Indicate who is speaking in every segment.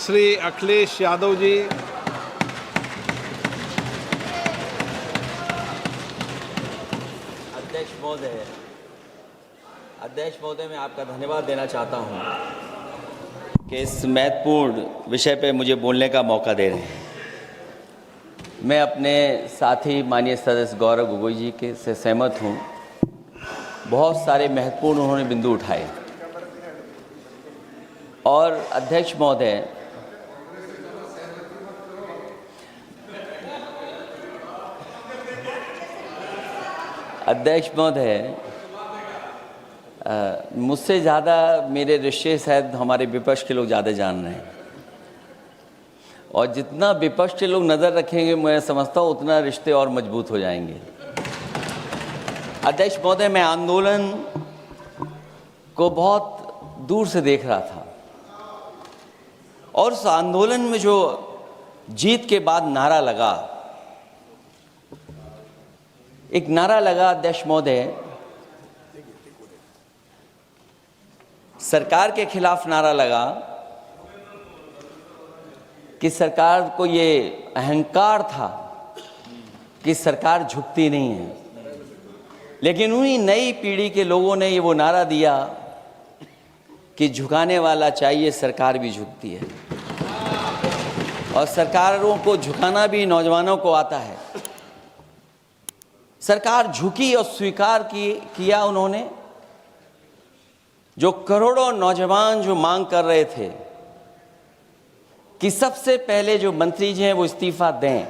Speaker 1: श्री अखिलेश यादव जी।
Speaker 2: अध्यक्ष महोदय, मैं आपका धन्यवाद देना चाहता हूं कि इस महत्वपूर्ण विषय पे मुझे बोलने का मौका दे रहे हैं। मैं अपने साथी माननीय सदस्य गौरव गोगोई जी के से सहमत हूं। बहुत सारे महत्वपूर्ण उन्होंने बिंदु उठाए और अध्यक्ष महोदय, मुझसे ज़्यादा मेरे रिश्ते शायद हमारे विपक्ष के लोग ज़्यादा जान रहे हैं और जितना विपक्ष के लोग नज़र रखेंगे मैं समझता हूँ उतना रिश्ते और मजबूत हो जाएंगे। अध्यक्ष महोदय, मैं आंदोलन को बहुत दूर से देख रहा था और उस आंदोलन में जो जीत के बाद नारा लगा, एक नारा लगा अध्यक्ष महोदय, सरकार के खिलाफ नारा लगा कि सरकार को ये अहंकार था कि सरकार झुकती नहीं है, लेकिन उन्हीं नई पीढ़ी के लोगों ने ये वो नारा दिया कि झुकाने वाला चाहिए, सरकार भी झुकती है और सरकारों को झुकाना भी नौजवानों को आता है। सरकार झुकी और स्वीकार किया उन्होंने। जो करोड़ों नौजवान जो मांग कर रहे थे कि सबसे पहले जो मंत्री जी हैं वो इस्तीफा दें,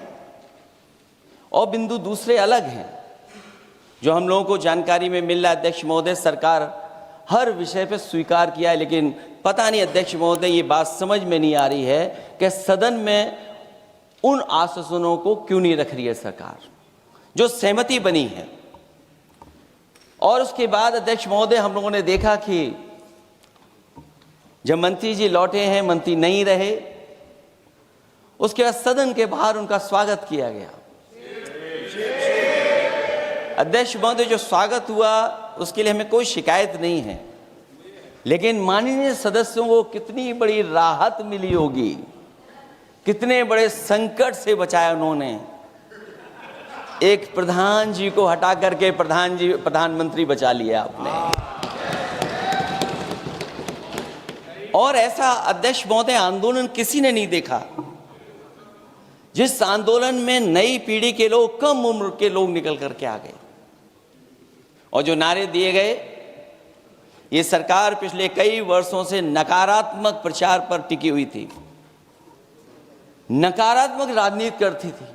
Speaker 2: और बिंदु दूसरे अलग हैं जो हम लोगों को जानकारी में मिल रहा है। अध्यक्ष महोदय, सरकार हर विषय पे स्वीकार किया है, लेकिन पता नहीं अध्यक्ष महोदय ये बात समझ में नहीं आ रही है कि सदन में उन आश्वासनों को क्यों नहीं रख रही है सरकार, जो सहमति बनी है। और उसके बाद अध्यक्ष महोदय, हम लोगों ने देखा कि जब मंत्री जी लौटे हैं, मंत्री नहीं रहे, उसके बाद सदन के बाहर उनका स्वागत किया गया। अध्यक्ष महोदय, जो स्वागत हुआ उसके लिए हमें कोई शिकायत नहीं है, लेकिन माननीय सदस्यों को कितनी बड़ी राहत मिली होगी, कितने बड़े संकट से बचाया उन्होंने। एक प्रधान जी को हटा करके प्रधानमंत्री बचा लिया आपने। और ऐसा अध्यक्ष महोदय आंदोलन किसी ने नहीं देखा, जिस आंदोलन में नई पीढ़ी के लोग, कम उम्र के लोग निकल करके आ गए और जो नारे दिए गए। ये सरकार पिछले कई वर्षों से नकारात्मक प्रचार पर टिकी हुई थी, नकारात्मक राजनीति करती थी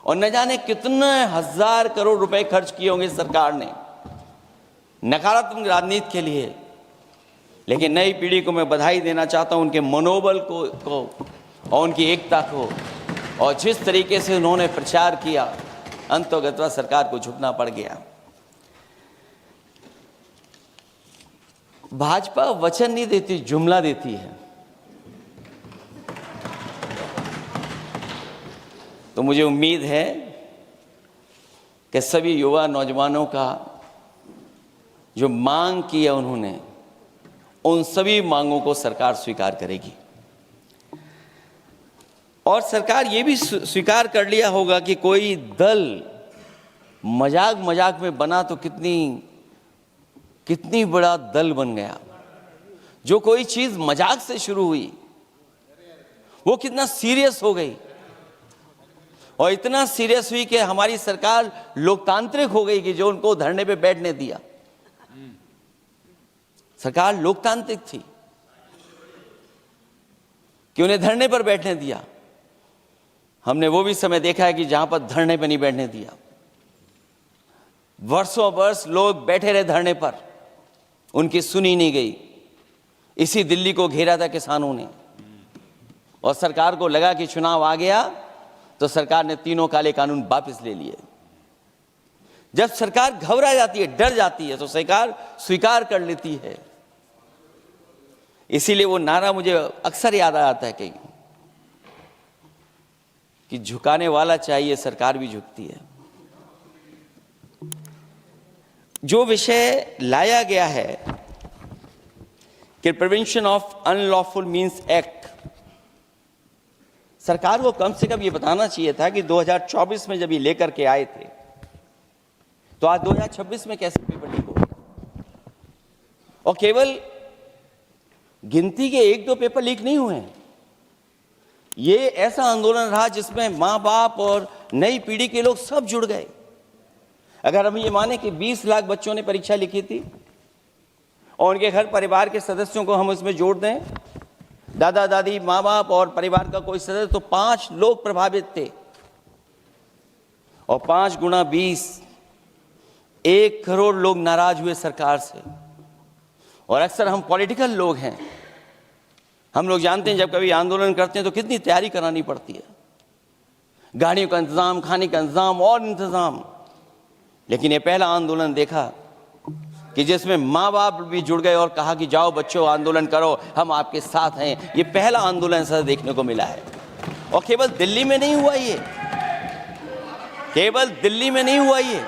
Speaker 2: और न जाने कितने हजार करोड़ रुपए खर्च किए होंगे सरकार ने नकारात्मक राजनीति के लिए। लेकिन नई पीढ़ी को मैं बधाई देना चाहता हूं, उनके मनोबल को और उनकी एकता को, और जिस तरीके से उन्होंने प्रचार किया, अंततः सरकार को झुकना पड़ गया। भाजपा वचन नहीं देती, जुमला देती है। तो मुझे उम्मीद है कि सभी युवा नौजवानों का जो मांग की है उन्होंने, उन सभी मांगों को सरकार स्वीकार करेगी। और सरकार ये भी स्वीकार कर लिया होगा कि कोई दल मजाक में बना तो कितनी बड़ा दल बन गया। जो कोई चीज मजाक से शुरू हुई वो कितना सीरियस हो गई, और इतना सीरियस हुई कि हमारी सरकार लोकतांत्रिक हो गई कि जो उनको धरने पे बैठने दिया। सरकार लोकतांत्रिक थी कि उन्हें धरने पर बैठने दिया। हमने वो भी समय देखा है कि जहां पर धरने पर नहीं बैठने दिया, वर्षों वर्ष लोग बैठे रहे धरने पर, उनकी सुनी नहीं गई। इसी दिल्ली को घेरा था किसानों ने, और सरकार को लगा कि चुनाव आ गया तो सरकार ने तीनों काले कानून वापस ले लिए। जब सरकार घबरा जाती है, डर जाती है, तो सरकार स्वीकार कर लेती है। इसीलिए वो नारा मुझे अक्सर याद आता है कि झुकाने वाला चाहिए, सरकार भी झुकती है। जो विषय लाया गया है कि prevention of unlawful means act, सरकार को कम से कम ये बताना चाहिए था कि 2024 में जब ये लेकर के आए थे तो आज 2026 में कैसे पेपर लीक हो गया। और केवल गिनती के 1-2 पेपर लीक नहीं हुए हैं, ये ऐसा आंदोलन रहा जिसमें माँ बाप और नई पीढ़ी के लोग सब जुड़ गए। अगर हम ये माने कि 20 लाख बच्चों ने परीक्षा लिखी थी और उनके घर परिवार के सदस्यों को हम इसमें जोड़ दें, दादा दादी, माँ बाप और परिवार का कोई सदस्य, तो 5 लोग प्रभावित थे। और 5 गुना 20, 1 करोड़ लोग नाराज हुए सरकार से। और अक्सर हम पॉलिटिकल लोग हैं, हम लोग जानते हैं जब कभी आंदोलन करते हैं तो कितनी तैयारी करानी पड़ती है, गाड़ियों का इंतजाम, खाने का इंतजाम और इंतजाम। लेकिन ये पहला आंदोलन देखा कि जिसमें माँ बाप भी जुड़ गए और कहा कि जाओ बच्चों आंदोलन करो, हम आपके साथ हैं। ये पहला आंदोलन ऐसा देखने को मिला है। और केवल दिल्ली में नहीं हुआ ये, केवल दिल्ली में नहीं हुआ ये।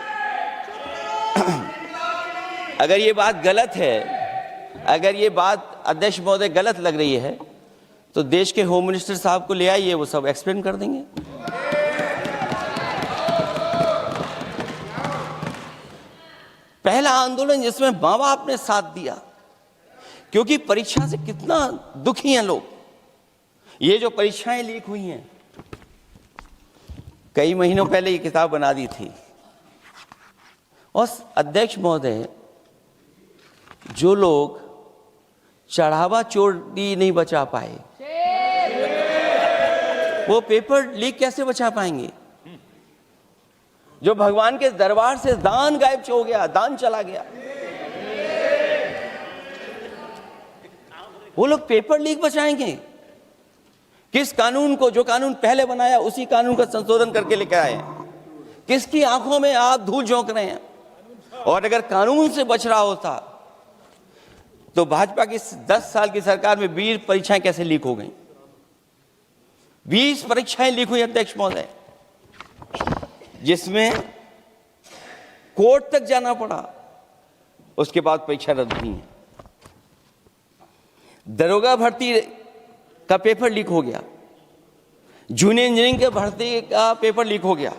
Speaker 2: अगर ये बात गलत है, अगर ये बात अध्यक्ष महोदय गलत लग रही है तो देश के होम मिनिस्टर साहब को ले आइए, वो सब एक्सप्लेन कर देंगे। पहला आंदोलन जिसमें माँ बाप ने साथ दिया, क्योंकि परीक्षा से कितना दुखी हैं लोग। ये जो परीक्षाएं लीक हुई हैं, कई महीनों पहले ये किताब बना दी थी। और अध्यक्ष महोदय, जो लोग चढ़ावा चोरी नहीं बचा पाए, वो पेपर लीक कैसे बचा पाएंगे। जो भगवान के दरबार से दान गायब हो गया, दान चला गया, वो लोग पेपर लीक बचाएंगे। किस कानून को, जो कानून पहले बनाया उसी कानून का संशोधन करके लेकर आए। किसकी आंखों में आप धूल झोंक रहे हैं। और अगर कानून से बच रहा होता तो भाजपा की 10 साल की सरकार में 20 परीक्षाएं कैसे लीक हो गई। 20 परीक्षाएं लीक हुई अध्यक्ष महोदय, जिसमें कोर्ट तक जाना पड़ा, उसके बाद परीक्षा रद्द हुई है। दरोगा भर्ती का पेपर लीक हो गया, जूनियर इंजीनियरिंग के भर्ती का पेपर लीक हो गया,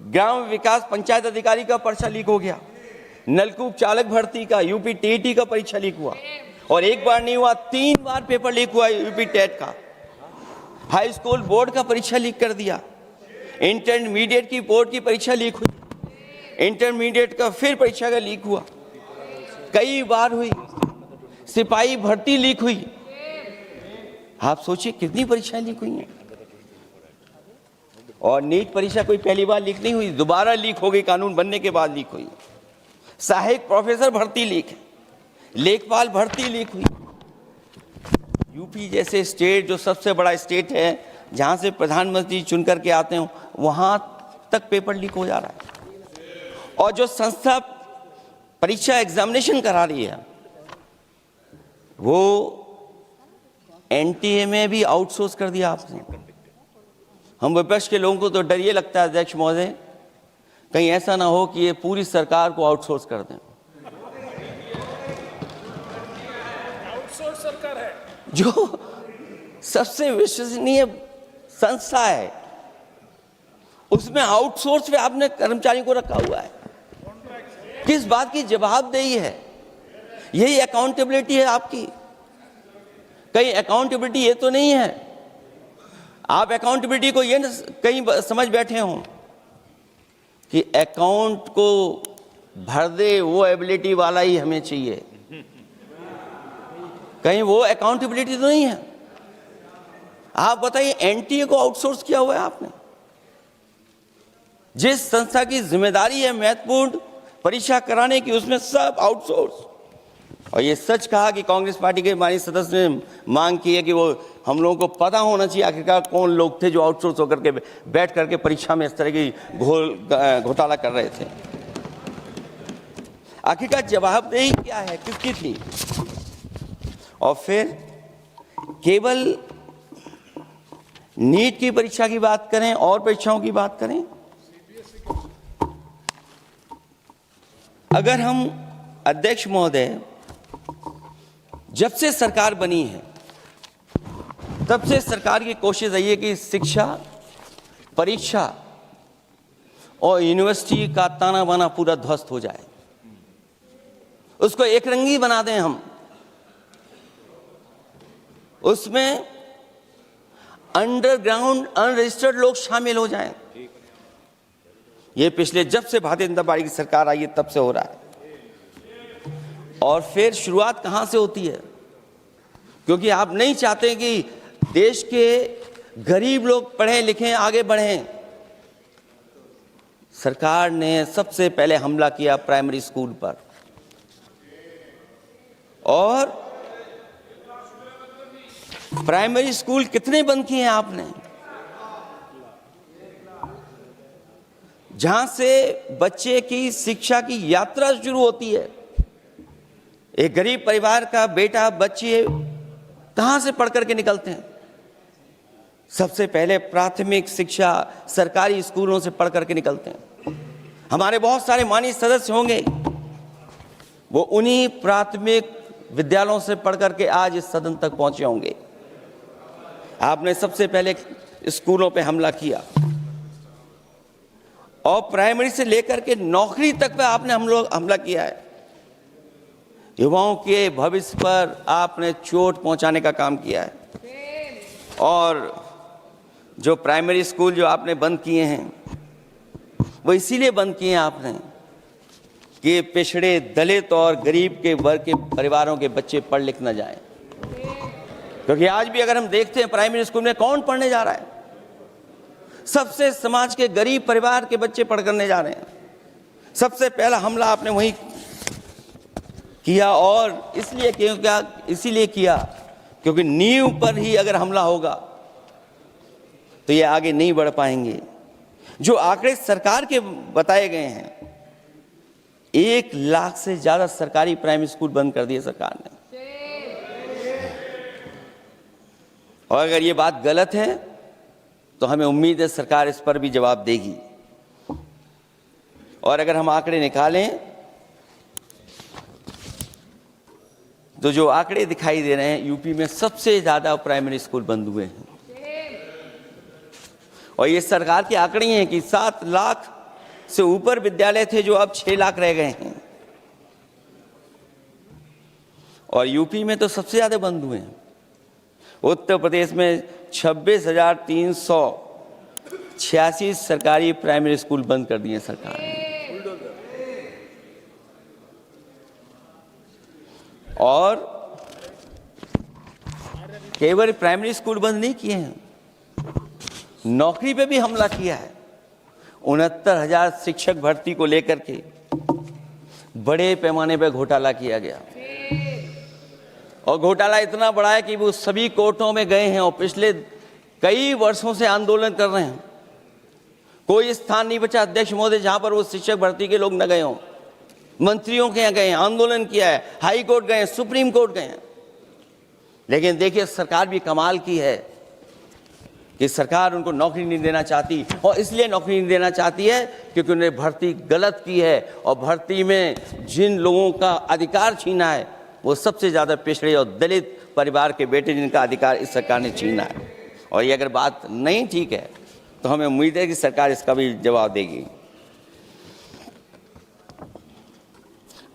Speaker 2: ग्राम विकास पंचायत अधिकारी का पर्चा लीक हो गया, नलकूप चालक भर्ती का, यूपी टीईटी का परीक्षा लीक हुआ। और एक बार नहीं हुआ, 3 बार पेपर लीक हुआ यूपी टेट का। हाई स्कूल बोर्ड का परीक्षा लीक कर दिया, इंटरमीडिएट की बोर्ड की परीक्षा लीक हुई, इंटरमीडिएट का फिर परीक्षा का लीक हुआ, कई बार हुई। सिपाही भर्ती लीक हुई। आप सोचिए कितनी परीक्षाएं लीक हुई हैं। और नीट परीक्षा कोई पहली बार लीक नहीं हुई, दोबारा लीक हो गई, कानून बनने के बाद लीक हुई। सहायक प्रोफेसर भर्ती लीक है, लेखपाल भर्ती लीक हुई। यूपी जैसे स्टेट, जो सबसे बड़ा स्टेट है, जहां से प्रधानमंत्री चुन करके आते हो, वहां तक पेपर लीक हो जा रहा है। और जो संस्था परीक्षा एग्जामिनेशन करा रही है, वो एनटीए में भी आउटसोर्स कर दिया आपने। हम विपक्ष के लोगों को तो डर ये लगता है अध्यक्ष महोदय, कहीं ऐसा ना हो कि ये पूरी सरकार को आउटसोर्स कर दें।
Speaker 3: आउटसोर्स सरकार है,
Speaker 2: जो सबसे विश्वसनीय संस्था है, उसमें आउटसोर्स पे आपने कर्मचारी को रखा हुआ है। किस बात की जवाबदेही है? यही अकाउंटेबिलिटी है आपकी? कहीं अकाउंटेबिलिटी ये तो नहीं है, आप अकाउंटेबिलिटी को ये कहीं समझ बैठे हो कि अकाउंट को भर दे वो एबिलिटी वाला ही हमें चाहिए। कहीं वो अकाउंटेबिलिटी तो नहीं है। आप बताइए, एनटीए को आउटसोर्स किया हुआ है आपने। जिस संस्था की जिम्मेदारी है महत्वपूर्ण परीक्षा कराने की, उसमें सब आउटसोर्स। और ये सच कहा कि कांग्रेस पार्टी के माननीय सदस्य ने मांग की है कि वो हम लोगों को पता होना चाहिए आखिरकार कौन लोग थे जो आउटसोर्स होकर के बैठ करके परीक्षा में इस तरह की घोटाला कर रहे थे। आखिरकार जवाबदेही क्या है, किसकी थी? और फिर केवल नीट की परीक्षा की बात करें और परीक्षाओं की बात करें, अगर हम अध्यक्ष महोदय, जब से सरकार बनी है तब से सरकार की कोशिश रही है कि शिक्षा, परीक्षा और यूनिवर्सिटी का ताना बाना पूरा ध्वस्त हो जाए, उसको एक रंगी बना दें हम, उसमें अंडरग्राउंड अनरजिस्टर्ड लोग शामिल हो जाएं। ये पिछले जब से भारतीय जनता पार्टी की सरकार आई है तब से हो रहा है। और फिर शुरुआत कहां से होती है? क्योंकि आप नहीं चाहते कि देश के गरीब लोग पढ़ें लिखें आगे बढ़ें। सरकार ने सबसे पहले हमला किया प्राइमरी स्कूल पर, और प्राइमरी स्कूल कितने बंद किए हैं आपने? जहां से बच्चे की शिक्षा की यात्रा शुरू होती है। एक गरीब परिवार का बेटा, बच्चे कहां से पढ़ करके निकलते हैं? सबसे पहले प्राथमिक शिक्षा सरकारी स्कूलों से पढ़ करके निकलते हैं। हमारे बहुत सारे माननीय सदस्य होंगे, वो उन्हीं प्राथमिक विद्यालयों से पढ़ करके आज इस सदन तक पहुंचे होंगे। आपने सबसे पहले स्कूलों पे हमला किया, और प्राइमरी से लेकर के नौकरी तक पे आपने हमला किया है। युवाओं के भविष्य पर आपने चोट पहुंचाने का काम किया है। और जो प्राइमरी स्कूल जो आपने बंद किए हैं, वो इसीलिए बंद किए हैं आपने कि पिछड़े, दलित और गरीब के वर्ग के परिवारों के बच्चे पढ़ लिख न जाएं। क्योंकि आज भी अगर हम देखते हैं प्राइमरी स्कूल में कौन पढ़ने जा रहा है? सबसे समाज के गरीब परिवार के बच्चे पढ़ करने जा रहे हैं। सबसे पहला हमला आपने वही किया, और इसीलिए किया क्योंकि नींव पर ही अगर हमला होगा तो ये आगे नहीं बढ़ पाएंगे। जो आंकड़े सरकार के बताए गए हैं, 1 लाख से ज्यादा सरकारी प्राइमरी स्कूल बंद कर दिए सरकार ने। और अगर ये बात गलत है तो हमें उम्मीद है सरकार इस पर भी जवाब देगी। और अगर हम आंकड़े निकालें तो जो आंकड़े दिखाई दे रहे हैं, यूपी में सबसे ज्यादा प्राइमरी स्कूल बंद हुए हैं। और ये सरकार के आंकड़े हैं कि 7 लाख से ऊपर विद्यालय थे जो अब 6 लाख रह गए हैं। और यूपी में तो सबसे ज्यादा बंद हुए हैं। उत्तर प्रदेश में 26,386 सरकारी प्राइमरी स्कूल बंद कर दिए सरकार ने। और केवल प्राइमरी स्कूल बंद नहीं किए हैं, नौकरी पे भी हमला किया है। 69,000 शिक्षक भर्ती को लेकर के बड़े पैमाने पर घोटाला किया गया। और घोटाला इतना बड़ा है कि वो सभी कोर्टों में गए हैं और पिछले कई वर्षों से आंदोलन कर रहे हैं। कोई स्थान नहीं बचा अध्यक्ष महोदय जहां पर वो शिक्षक भर्ती के लोग न गए हों। मंत्रियों के यहाँ गए, आंदोलन किया है, हाई कोर्ट गए, सुप्रीम कोर्ट गए हैं। लेकिन देखिए सरकार भी कमाल की है कि सरकार उनको नौकरी नहीं देना चाहती। और इसलिए नौकरी नहीं देना चाहती है क्योंकि उन्होंने भर्ती गलत की है, और भर्ती में जिन लोगों का अधिकार छीना है वो सबसे ज़्यादा पिछड़े और दलित परिवार के बेटे, जिनका अधिकार इस सरकार ने छीना है। और ये अगर बात नहीं ठीक है तो हमें उम्मीद है कि सरकार इसका भी जवाब देगी।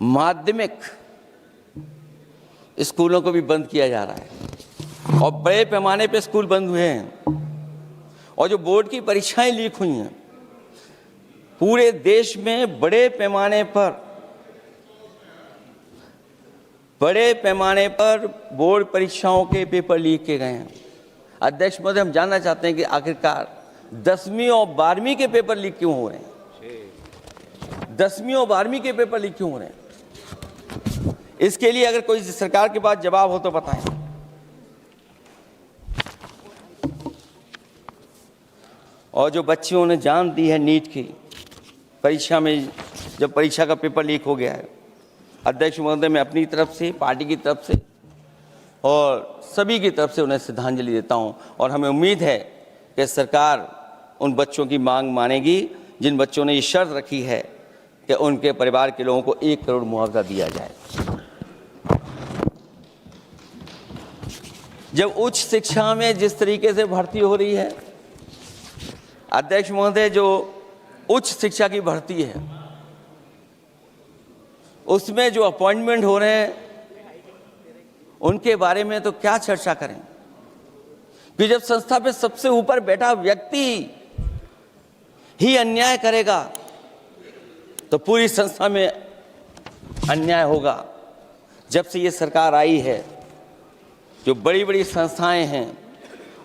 Speaker 2: माध्यमिक स्कूलों को भी बंद किया जा रहा है, और बड़े पैमाने पे स्कूल बंद हुए हैं। और जो बोर्ड की परीक्षाएं लीक हुई हैं, पूरे देश में बड़े पैमाने पर बोर्ड परीक्षाओं के पेपर लीक किए गए हैं। अध्यक्ष महोदय, हम जानना चाहते हैं कि आखिरकार 10वीं और 12वीं के पेपर लीक क्यों हो रहे हैं? 10वीं और 12वीं के पेपर लीक क्यों हो रहे हैं? इसके लिए अगर कोई सरकार के पास जवाब हो तो बताएं। और जो बच्चियों ने जान दी है नीट की परीक्षा में, जब परीक्षा का पेपर लीक हो गया है, अध्यक्ष महोदय, मैं अपनी तरफ से, पार्टी की तरफ से और सभी की तरफ से उन्हें श्रद्धांजलि देता हूं। और हमें उम्मीद है कि सरकार उन बच्चों की मांग मानेगी जिन बच्चों ने ये शर्त रखी है कि उनके परिवार के लोगों को 1 करोड़ मुआवजा दिया जाए। जब उच्च शिक्षा में जिस तरीके से भर्ती हो रही है, अध्यक्ष महोदय, जो उच्च शिक्षा की भर्ती है उसमें जो अपॉइंटमेंट हो रहे हैं उनके बारे में तो क्या चर्चा करें कि जब संस्था पे सबसे ऊपर बैठा व्यक्ति ही अन्याय करेगा तो पूरी संस्था में अन्याय होगा। जब से ये सरकार आई है, जो बड़ी बड़ी संस्थाएं हैं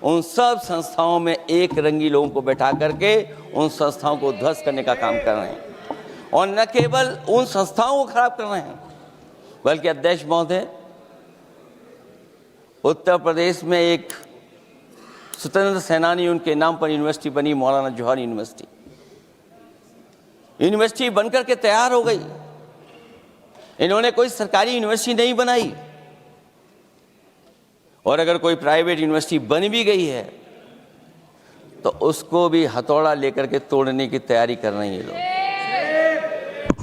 Speaker 2: उन सब संस्थाओं में एक रंगी लोगों को बैठा करके उन संस्थाओं को ध्वस्त करने का काम कर रहे हैं, और न केवल उन संस्थाओं को खराब कर रहे हैं बल्कि अध्यक्ष महोदय, उत्तर प्रदेश में एक स्वतंत्र सेनानी, उनके नाम पर यूनिवर्सिटी बनी, मौलाना जौहर यूनिवर्सिटी। यूनिवर्सिटी बनकर के तैयार हो गई। इन्होंने कोई सरकारी यूनिवर्सिटी नहीं बनाई, और अगर कोई प्राइवेट यूनिवर्सिटी बन भी गई है तो उसको भी हथौड़ा लेकर के तोड़ने की तैयारी कर रहे हैं ये लोग।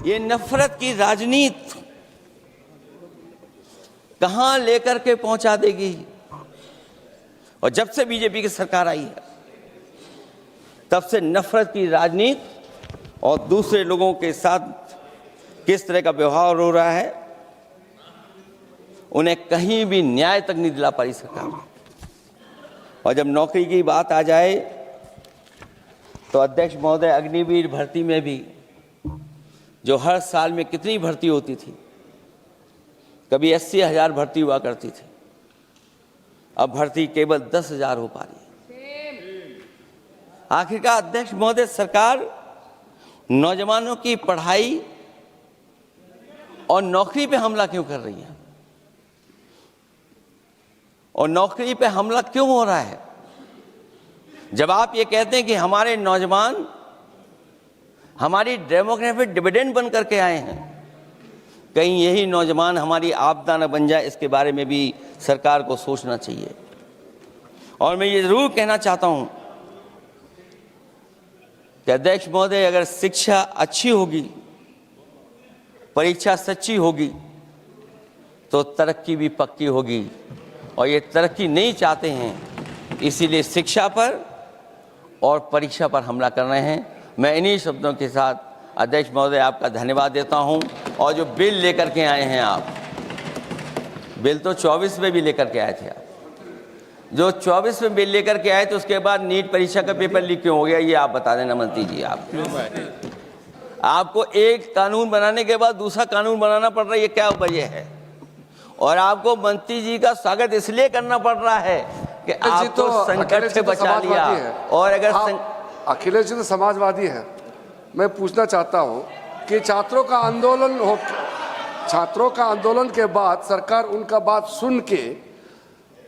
Speaker 2: ये नफरत की राजनीति कहां लेकर के पहुंचा देगी। और जब से बीजेपी की सरकार आई है तब से नफरत की राजनीति और दूसरे लोगों के साथ किस तरह का व्यवहार हो रहा है, उन्हें कहीं भी न्याय तक नहीं दिला पाई सरकार। और जब नौकरी की बात आ जाए तो अध्यक्ष महोदय, अग्निवीर भर्ती में भी जो हर साल में कितनी भर्ती होती थी, कभी 80,000 भर्ती हुआ करती थी, अब भर्ती केवल 10,000 हो पा रही है। आखिरकार अध्यक्ष महोदय, सरकार नौजवानों की पढ़ाई और नौकरी पे हमला क्यों कर रही है, और नौकरी पे हमला क्यों हो रहा है? जब आप ये कहते हैं कि हमारे नौजवान हमारी डेमोग्राफिक डिविडेंड बन करके आए हैं, कहीं यही नौजवान हमारी आपदा न बन जाए, इसके बारे में भी सरकार को सोचना चाहिए। और मैं ये जरूर कहना चाहता हूं कि अध्यक्ष महोदय, अगर शिक्षा अच्छी होगी, परीक्षा सच्ची होगी, तो तरक्की भी पक्की होगी। और ये तरक्की नहीं चाहते हैं, इसीलिए शिक्षा पर और परीक्षा पर हमला कर रहे हैं। मैं इन्हीं शब्दों के साथ अध्यक्ष महोदय आपका धन्यवाद देता हूं। और जो बिल लेकर के आए हैं आप, बिल तो 24 में भी लेकर के आए थे आप, जो 24 में बिल लेकर के आए थे, उसके बाद नीट परीक्षा का पेपर लीक क्यों हो गया, ये आप बता देना मंत्री जी। आपको एक कानून बनाने के बाद दूसरा कानून बनाना पड़ रहा है, ये क्या वजह है? और आपको मंत्री जी का स्वागत इसलिए करना पड़ रहा है कि आपको संकट से बचा लिया। और अगर
Speaker 4: अखिलेश जी तो समाजवादी है। मैं पूछना चाहता हूं कि छात्रों का आंदोलन के बाद सरकार उनका बात सुन के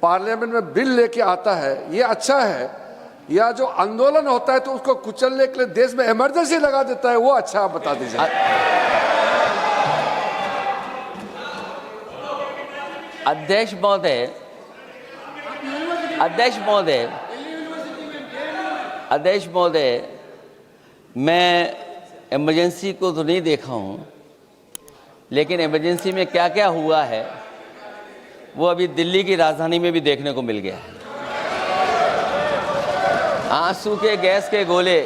Speaker 4: पार्लियामेंट में बिल लेके आता है, ये अच्छा है? या जो आंदोलन होता है तो उसको कुचलने के लिए देश में इमरजेंसी लगा देता है, वो अच्छा? आप बता दीजिए।
Speaker 2: अध्यक्ष महोदय, मैं इमरजेंसी को तो नहीं देखा हूँ, लेकिन इमरजेंसी में क्या क्या हुआ है वो अभी दिल्ली की राजधानी में भी देखने को मिल गया है। आंसू के गैस के गोले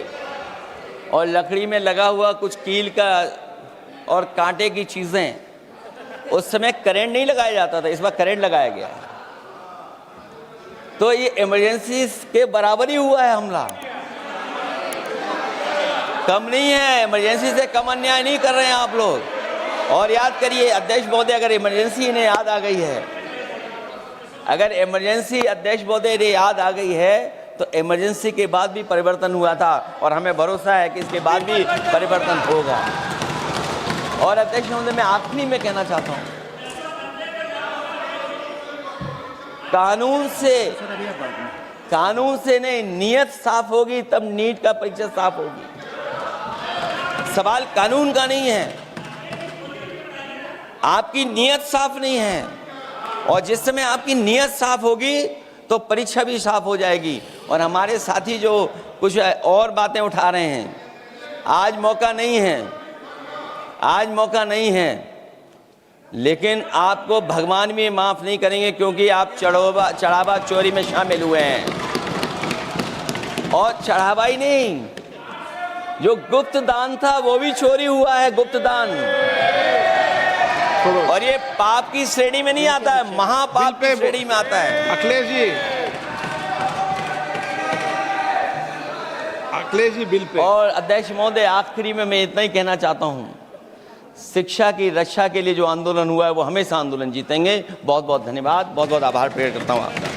Speaker 2: और लकड़ी में लगा हुआ कुछ कील का और कांटे की चीज़ें, उस समय करंट नहीं लगाया जाता था, इस बार करंट लगाया गया है। तो ये इमरजेंसी के बराबर ही हुआ है हमला, कम नहीं है। इमरजेंसी से कम अन्याय नहीं कर रहे हैं आप लोग। और याद करिए अध्यक्ष महोदय, अगर इमरजेंसी इन्हें याद आ गई है, अगर इमरजेंसी अध्यक्ष महोदय इन्हें याद आ गई है, तो इमरजेंसी के बाद भी परिवर्तन हुआ था, और हमें भरोसा है कि इसके बाद भी परिवर्तन होगा। और अध्यक्ष महोदय, मैं आखिरी में कहना चाहता हूं, कानून से नहीं, नियत साफ होगी तब नीट का परीक्षा साफ होगी। सवाल कानून का नहीं है, आपकी नियत साफ नहीं है। और जिस समय आपकी नियत साफ होगी तो परीक्षा भी साफ हो जाएगी। और हमारे साथी जो कुछ और बातें उठा रहे हैं, आज मौका नहीं है लेकिन आपको भगवान भी माफ नहीं करेंगे, क्योंकि आप चढ़ावा चोरी में शामिल हुए हैं। और चढ़ावा ही नहीं, जो गुप्त दान था वो भी चोरी हुआ है, गुप्त दान। और ये पाप की श्रेणी में नहीं आता है, महापाप की श्रेणी में आता है।
Speaker 1: Akhilesh ji bill pay.
Speaker 2: और अध्यक्ष महोदय, आखिरी में मैं इतना ही कहना चाहता हूं, शिक्षा की रक्षा के लिए जो आंदोलन हुआ है वो हमेशा आंदोलन जीतेंगे। बहुत बहुत धन्यवाद, बहुत बहुत आभार प्रकट करता हूं आपका।